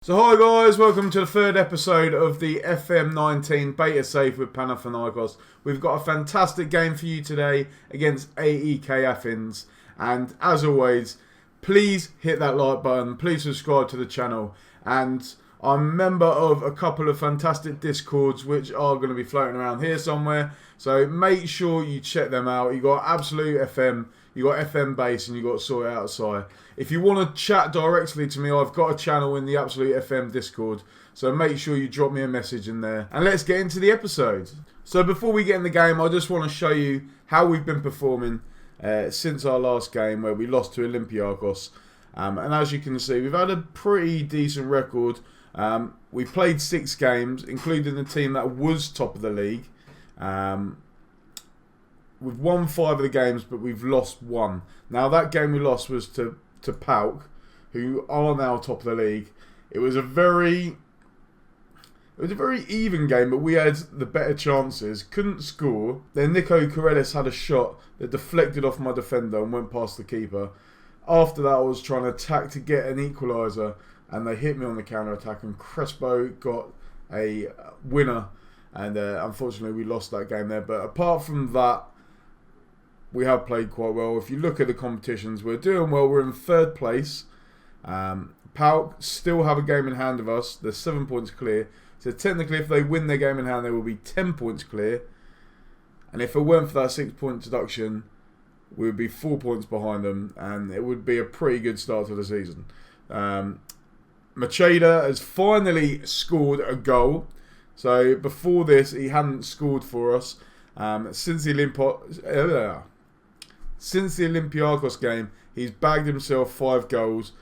So hi guys, welcome to the third episode of the FM19 Beta Safe with Panathinaikos. We've got a fantastic game for you today against AEK Athens. And as always, please hit that like button, please subscribe to the channel. And I'm a member of a couple of fantastic Discords which are going to be floating around here somewhere. So make sure you check them out. You got Absolute FM, you got FM Base, and you got Sort It Outside. If you want to chat directly to me, I've got a channel in the Absolute FM Discord. So make sure you drop me a message in there. And let's get into the episode. So before we get in the game, I just want to show you how we've been performing since our last game where we lost to Olympiakos. And as you can see, we've had a pretty decent record. We played 6 games, including the team that was top of the league. We've won 5 of the games, but we've lost 1. Now that game we lost was to PAOK, who are now top of the league. It was a very even game, but we had the better chances. Couldn't score. Then Nico Corellis had a shot that deflected off my defender and went past the keeper. After that, I was trying to attack to get an equaliser, and they hit me on the counter attack, and Crespo got a winner. And unfortunately, we lost that game there. But apart from that, we have played quite well. If you look at the competitions, we're doing well. We're in 3rd place. PAOK still have a game in hand of us. They're 7 points clear. So technically, if they win their game in hand, they will be 10 points clear. And if it weren't for that 6-point deduction, we would be 4 points behind them. And it would be a pretty good start to the season. Macheda has finally scored a goal. So before this, he hadn't scored for us. Since the Olympiakos game, he's bagged himself 5 goals.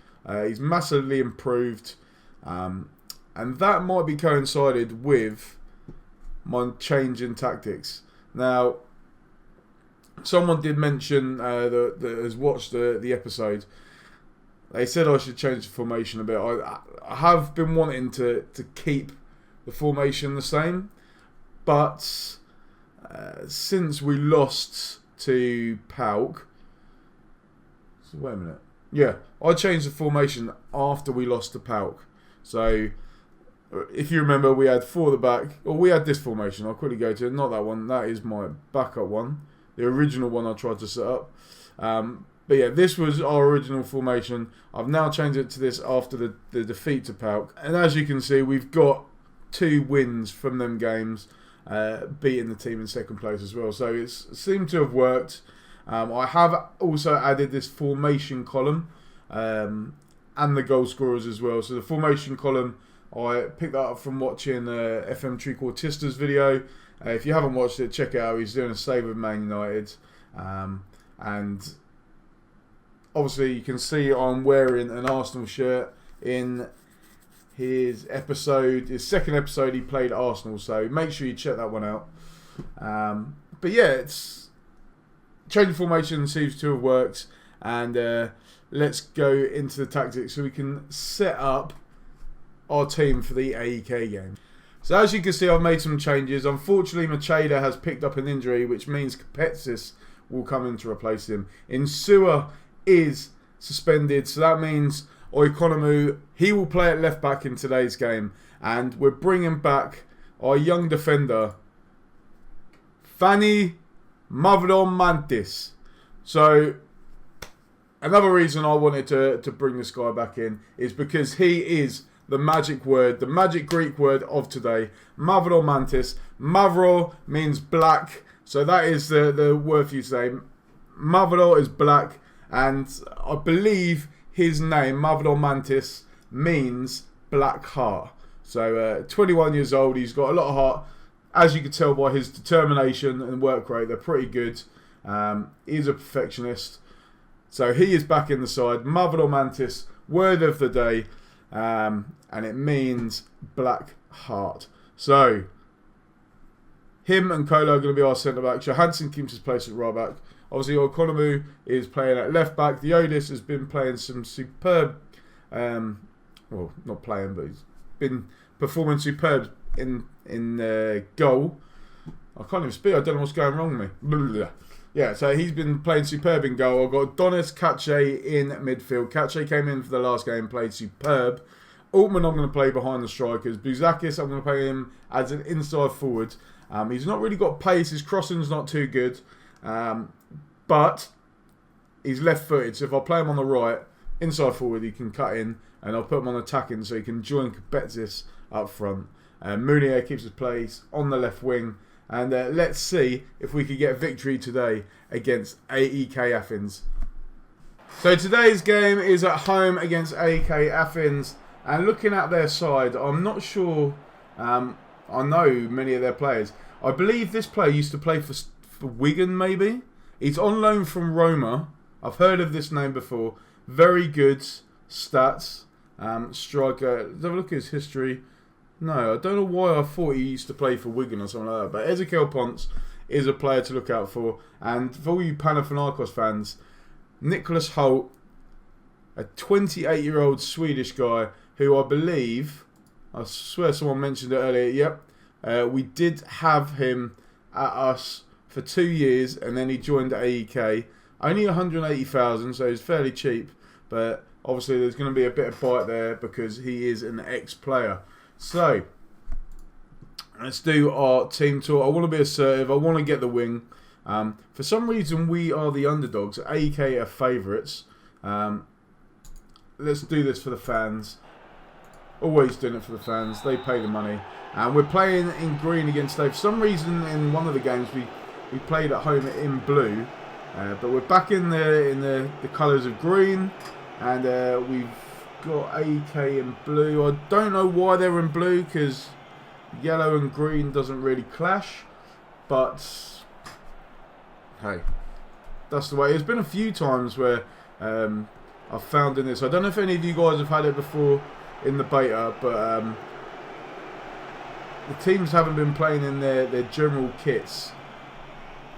He's massively improved. And that might be coincided with my change in tactics. Now, someone did mention that has watched the episode. They said I should change the formation a bit. I have been wanting to keep the formation the same. But since we lost to PAOK, so wait a minute. Yeah, I changed the formation after we lost to PAOK. So if you remember, we had 4 at the back. Or we had this formation. I'll quickly go to it. Not that one. That is my backup one. The original one I tried to set up. But yeah, this was our original formation. I've now changed it to this after the defeat to PAOK. And as you can see, we've got 2 wins from them games, beating the team in 2nd place as well. So it seemed to have worked. I have also added this formation column and the goal scorers as well. So the formation column, I picked that up from watching FM19 Panathinaikos video. If you haven't watched it, check it out. He's doing a save with Man United. And obviously you can see I'm wearing an Arsenal shirt in his 2nd episode he played Arsenal, so make sure you check that one out. But yeah, it's changing formation seems to have worked, and let's go into the tactics so we can set up our team for the AEK game. So as you can see, I've made some changes. Unfortunately, Macheda has picked up an injury, which means Kapetsis will come in to replace him. Insua is suspended, so that means Oikonomu, he will play at left back in today's game. And we're bringing back our young defender, Fanny Mavromantis. So another reason I wanted to bring this guy back in is because he is the magic word, the magic Greek word of today, Mavromantis. Mavro means black, so that is the word for you today. Mavro is black, and I believe his name, Mavromantis, means black heart. So 21 years old, he's got a lot of heart. As you can tell by his determination and work rate, they're pretty good. He's a perfectionist. So he is back in the side. Mavromantis, word of the day. And it means black heart. So him and Kolo are going to be our centre-back. Johansson keeps his place at right-back. Obviously, Oikonomu is playing at left-back. Theodis has been playing some superb... well, not playing, but he's been performing superb in goal. I can't even speak. I don't know what's going wrong with me. Blah, blah, blah. Yeah, so he's been playing superb in goal. I've got Donis Kache in midfield. Kache came in for the last game, played superb. Altman I'm going to play behind the strikers. Bouzakis I'm going to play him as an inside forward. He's not really got pace. His crossing's not too good. But he's left-footed. So if I play him on the right, inside forward, he can cut in. And I'll put him on attacking so he can join Kubetsis up front. Mounier keeps his place on the left wing. And let's see if we could get a victory today against AEK Athens. So today's game is at home against AEK Athens. And looking at their side, I'm not sure. I know many of their players. I believe this player used to play for Wigan, maybe. He's on loan from Roma. I've heard of this name before. Very good stats. Striker. Let's have a look at his history. No, I don't know why I thought he used to play for Wigan or something like that. But Ezekiel Ponce is a player to look out for. And for all you Panathinaikos fans, Nicholas Holt, a 28-year-old Swedish guy who I believe, I swear someone mentioned it earlier, yep, we did have him at us for 2 years and then he joined AEK. Only 180,000, so he's fairly cheap, but obviously there's going to be a bit of bite there because he is an ex-player. So, let's do our team tour. I want to be assertive, I want to get the wing. For some reason we are the underdogs, AEK are favourites. Let's do this for the fans. Always doing it for the fans. They pay the money. And we're playing in green against Dave. For some reason in one of the games we played at home in blue. But we're back in the colours of green. And we've got AEK in blue. I don't know why they're in blue because yellow and green doesn't really clash. But hey, that's the way. There's been a few times where I've found in this. I don't know if any of you guys have had it before in the beta, but the teams haven't been playing in their general kits,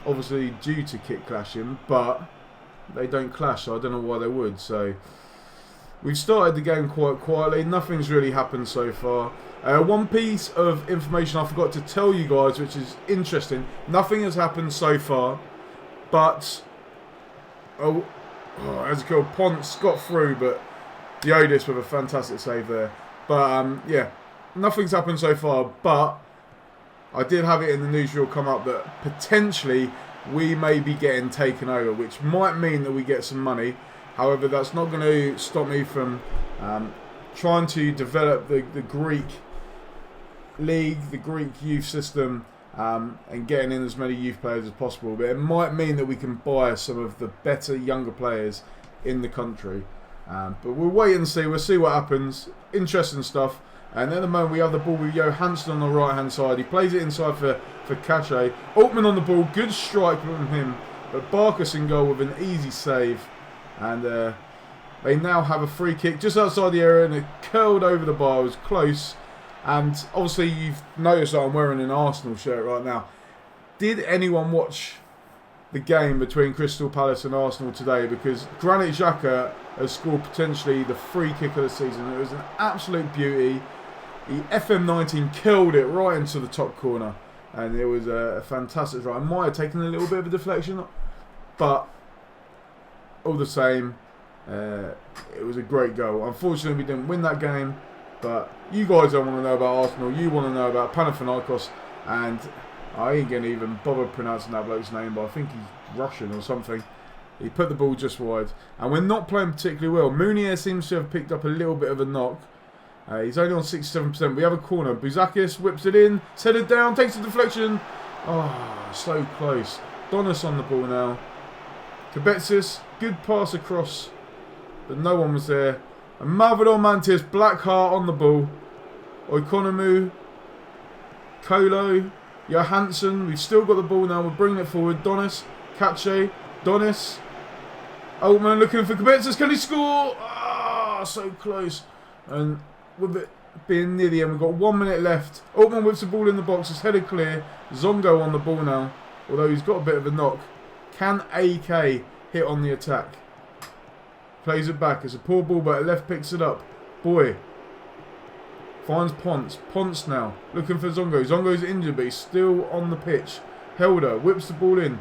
obviously due to kit clashing, but they don't clash, so I don't know why they would. So we've started the game quite quietly, nothing's really happened so far. One piece of information I forgot to tell you guys, which is interesting, nothing has happened so far, but Ezekiel Ponce got through, but Diodis with a fantastic save there. But yeah, nothing's happened so far, but I did have it in the newsreel come up that potentially we may be getting taken over, which might mean that we get some money. However, that's not going to stop me from trying to develop the Greek league, the Greek youth system, and getting in as many youth players as possible. But it might mean that we can buy some of the better younger players in the country. But we'll wait and see. We'll see what happens. Interesting stuff. And at the moment we have the ball with Johansson on the right hand side. He plays it inside for Kache. Altman on the ball. Good strike from him. But Barkas in goal with an easy save. And they now have a free kick just outside the area. And it curled over the bar. It was close. And obviously you've noticed that I'm wearing an Arsenal shirt right now. Did anyone watch the game between Crystal Palace and Arsenal today? Because Granit Xhaka has scored potentially the free kick of the season. It was an absolute beauty. He FM19 killed it right into the top corner. And it was a fantastic try. It might have taken a little bit of a deflection. But all the same, it was a great goal. Unfortunately, we didn't win that game. But you guys don't want to know about Arsenal. You want to know about Panathinaikos. And I ain't going to even bother pronouncing that bloke's name, but I think he's Russian or something. He put the ball just wide. And we're not playing particularly well. Mounier seems to have picked up a little bit of a knock. He's only on 67%. We have a corner. Bouzakis whips it in. It's headed down. Takes a deflection. Oh, so close. Donis on the ball now. Kubetsis. Good pass across. But no one was there. And Mavador Mantis. Blackheart on the ball. Oikonomou. Kolo. Johansson. We've still got the ball now. We're bringing it forward. Donis. Kache. Donis. Altman looking for Kubetsis. Can he score? Ah, so close. And with it being near the end, we've got 1 minute left. Altman whips the ball in the box. It's headed clear. Zongo on the ball now. Although he's got a bit of a knock. Can AEK hit on the attack? Plays it back. It's a poor ball, but left picks it up. Boy. Finds Ponce. Ponce now. Looking for Zongo. Zongo's injured, but he's still on the pitch. Helder whips the ball in.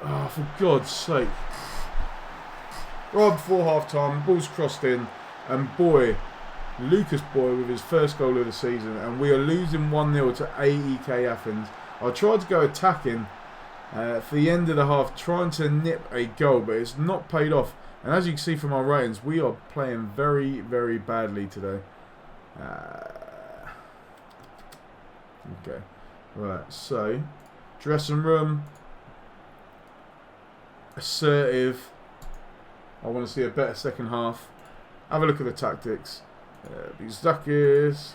Oh, for God's sake. Right before half time, ball's crossed in, and boy, Lucas Boy with his first goal of the season, and we are losing 1-0 to AEK Athens. I tried to go attacking for the end of the half, trying to nip a goal, but it's not paid off. And as you can see from our ratings, we are playing very, very badly today. Okay, right, so dressing room, assertive. I want to see a better second half. Have a look at the tactics. Buzakis,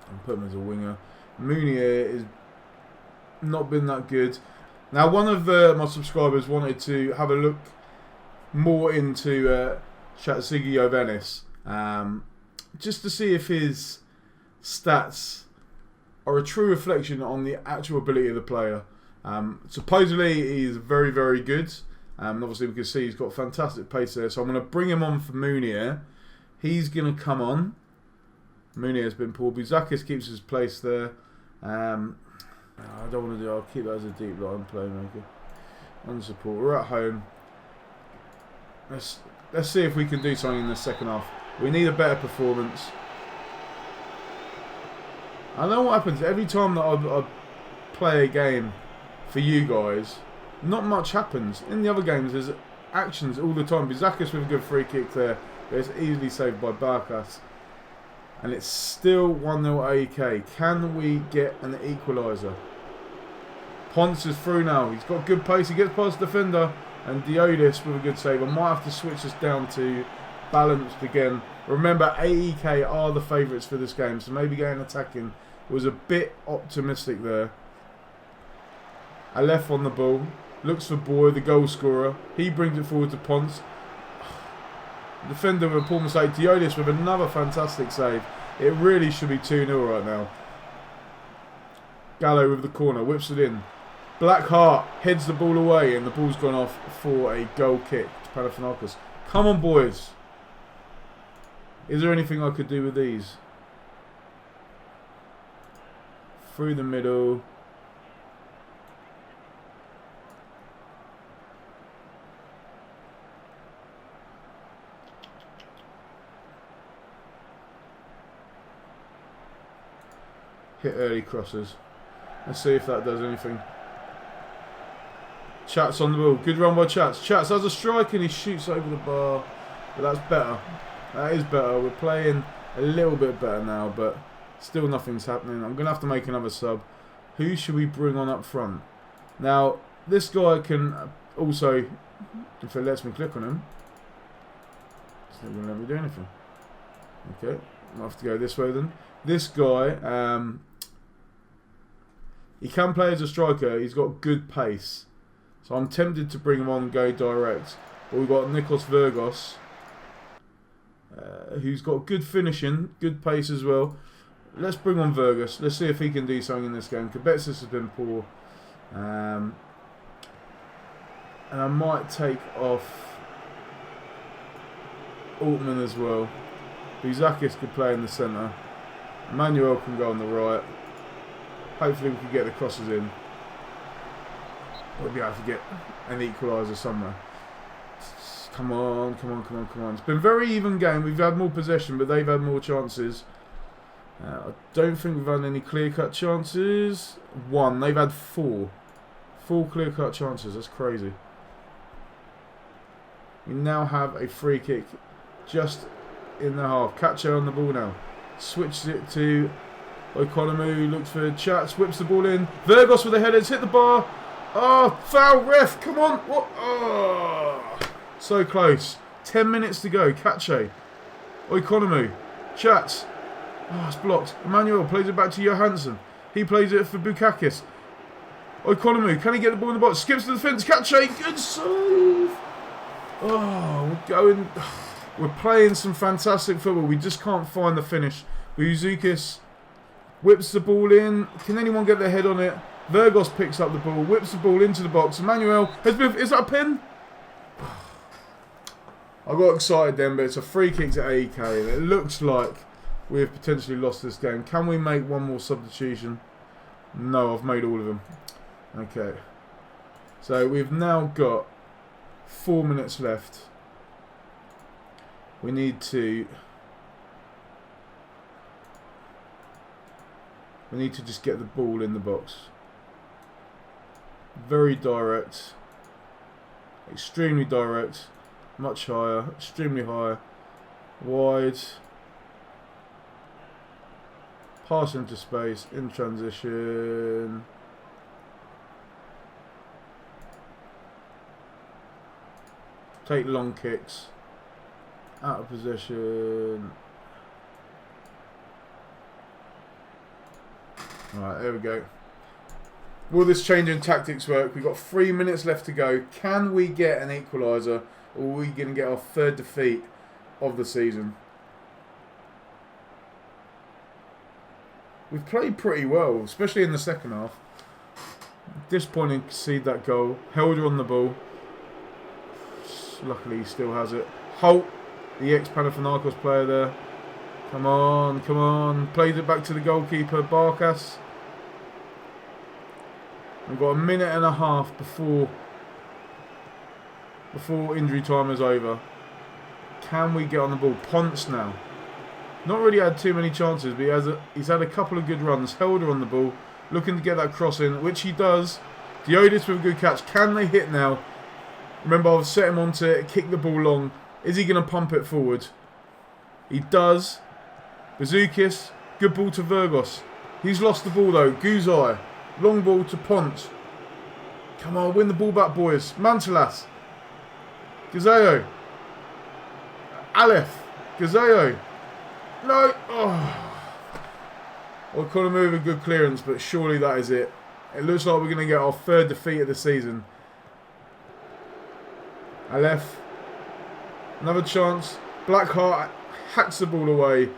and put him as a winger. Mounier has not been that good. Now, one of my subscribers wanted to have a look more into Shatzigi Jovenis, just to see if his stats are a true reflection on the actual ability of the player. Supposedly, he's very, very good. Obviously, we can see he's got fantastic pace there. So I'm going to bring him on for Mounier. He's going to come on. Mounier has been poor. Buzakis keeps his place there. I don't want to do. I'll keep that as a deep line playmaker. On support. We're at home. Let's see if we can do something in the second half. We need a better performance. I know what happens every time that I play a game for you guys. Not much happens. In the other games, there's actions all the time. Buzakis with a good free kick there. But it's easily saved by Barkas. And it's still 1-0 AEK. Can we get an equaliser? Ponce is through now. He's got good pace. He gets past the defender. And Diodis with a good save. I might have to switch this down to balanced again. Remember, AEK are the favourites for this game. So maybe going attacking was a bit optimistic there. Aleph on the ball. Looks for Boy, the goal scorer. He brings it forward to Ponce. Defender with a poor mistake. Diodis with another fantastic save. It really should be 2-0 right now. Gallo with the corner. Whips it in. Blackheart heads the ball away, and the ball's gone off for a goal kick to Panathinaikos. Come on, boys. Is there anything I could do with these? Through the middle. Hit early crosses. Let's see if that does anything. Chats on the ball. Good run by Chats. Chats has a strike and he shoots over the bar. But that's better. That is better. We're playing a little bit better now, but still nothing's happening. I'm going to have to make another sub. Who should we bring on up front? Now, this guy can also, if it lets me click on him, it's not going to let me do anything. Okay, I'll have to go this way then. This guy, he can play as a striker. He's got good pace. So I'm tempted to bring him on and go direct. But we've got Nikos Vergos, who's got good finishing, good pace as well. Let's bring on Vergos. Let's see if he can do something in this game. Kabetsis has been poor. And I might take off Altman as well. Buzakis could play in the centre. Emmanuel can go on the right. Hopefully we can get the crosses in. We'll be able to get an equaliser somewhere. Come on, come on, come on, come on. It's been a very even game. We've had more possession, but they've had more chances. I don't think we've had any clear-cut chances. One. They've had four. 4 clear-cut chances. That's crazy. We now have a free kick just in the half. Kacho on the ball now. Switches it to Okonomu. Looks for Chats. Whips the ball in. Vergos with the headers. Hit the bar. Oh, foul, ref. Come on. What? Oh, so close. 10 minutes to go. Kacho. Okonomu. Chats. Oh, it's blocked. Emmanuel plays it back to Johansson. He plays it for Bukakis. Okonomu. Can he get the ball in the box? Skips to the fence. Kacho. Good save. Oh, we're going. We're playing some fantastic football. We just can't find the finish. Buzukis whips the ball in. Can anyone get their head on it? Vergos picks up the ball, whips the ball into the box. Emmanuel has been. Is that a pin? I got excited then, but it's a free kick to AEK. And it looks like we have potentially lost this game. Can we make one more substitution? No, I've made all of them. Okay. So we've now got 4 minutes left. We need to We need to just get the ball in the box. Very direct. Extremely direct. Much higher. Extremely high. Wide. Pass into space. In transition. Take long kicks. Out of position. Alright, there we go. Will this change in tactics work? We've got 3 minutes left to go. Can we get an equaliser? Or are we going to get our third defeat of the season? We've played pretty well, especially in the second half. Disappointing to concede that goal. Held her on the ball. Luckily he still has it. Holt, the ex-Panathinaikos player there. Come on, come on. Played it back to the goalkeeper, Barkas. We've got a minute and a half before injury time is over. Can we get on the ball? Ponce now. Not really had too many chances, but he's had a couple of good runs. Held her on the ball. Looking to get that cross in, which he does. Diodis with a good catch. Can they hit now? Remember, I've set him on to kick the ball long. Is he going to pump it forward? He does. Bazukis. Good ball to Virgos. He's lost the ball though. Guzai. Long ball to Ponce. Come on, win the ball back, boys. Mantelas. Gazeo. Aleph. Gazeo. No. Oh. I couldn't move a good clearance, but surely that is it. It looks like we're going to get our third defeat of the season. Aleph. Another chance. Blackheart hacks the ball away.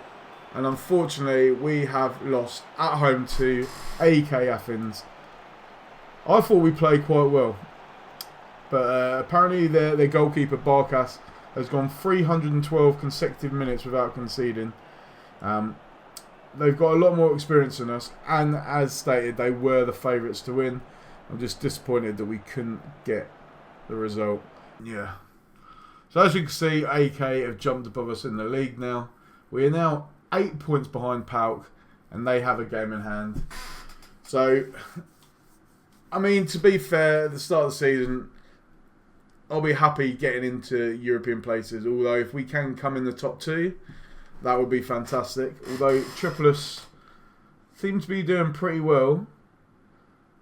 And unfortunately, we have lost at home to AEK Athens. I thought we played quite well. But apparently their goalkeeper, Barkas, has gone 312 consecutive minutes without conceding. They've got a lot more experience than us. And as stated, they were the favourites to win. I'm just disappointed that we couldn't get the result. Yeah. So as you can see, AEK have jumped above us in the league now. We are now 8 points behind PAOK, and they have a game in hand. So, I mean, to be fair, at the start of the season, I'll be happy getting into European places. Although, if we can come in the top 2, that would be fantastic. Although, Tripolis seem to be doing pretty well.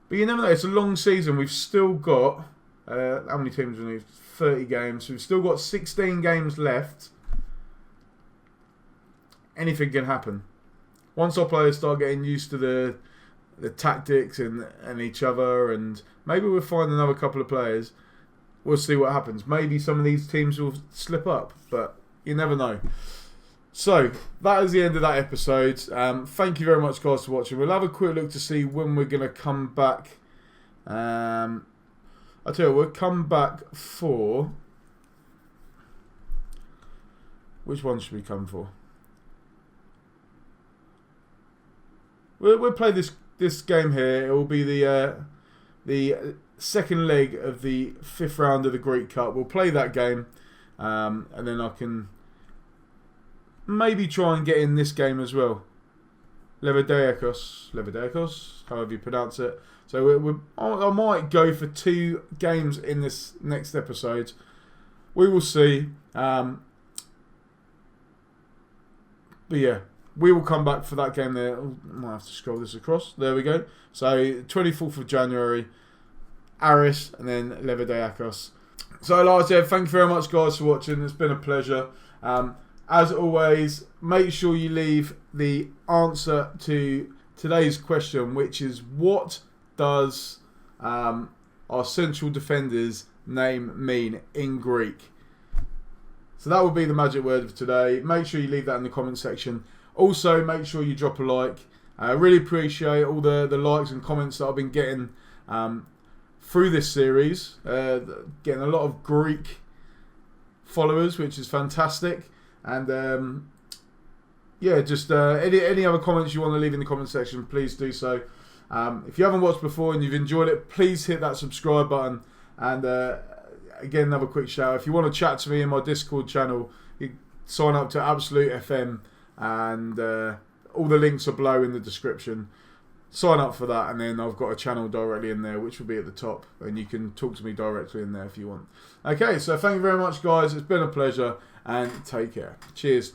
But you never know, it's a long season. We've still got, how many teams do we need? 30 games. So we've still got 16 games left. Anything can happen. Once our players start getting used to the tactics and each other, and maybe we'll find another couple of players, we'll see what happens. Maybe some of these teams will slip up, but you never know. So, that is the end of that episode. Thank you very much, guys, for watching. We'll have a quick look to see when we're going to come back. I tell you, we'll come back for... Which one should we come for? We'll play this game here. It will be the second leg of the 5th round of the Greek Cup. We'll play that game, and then I can maybe try and get in this game as well. Levideikos, however you pronounce it. So I might go for 2 games in this next episode. We will see. But yeah, we will come back for that game there. I might have to scroll this across. There we go. So 24th of January, Aris, and then Levideikos. So like I said, thank you very much, guys, for watching. It's been a pleasure. As always, make sure you leave the answer to today's question, which is, what does our central defender's name mean in Greek? So that will be the magic word of today. Make sure you leave that in the comment section. Also, make sure you drop a like. I really appreciate all the likes and comments that I've been getting through this series. Getting a lot of Greek followers, which is fantastic. And yeah, just any other comments you want to leave in the comment section, please do so. If you haven't watched before and you've enjoyed it, please hit that subscribe button. And again, another quick shout. If you want to chat to me in my Discord channel, you sign up to Absolute FM, and all the links are below in the description. sign up for that, and then I've got a channel directly in there, which will be at the top, and you can talk to me directly in there if you want. Okay, so thank you very much, guys. It's been a pleasure, and take care. Cheers.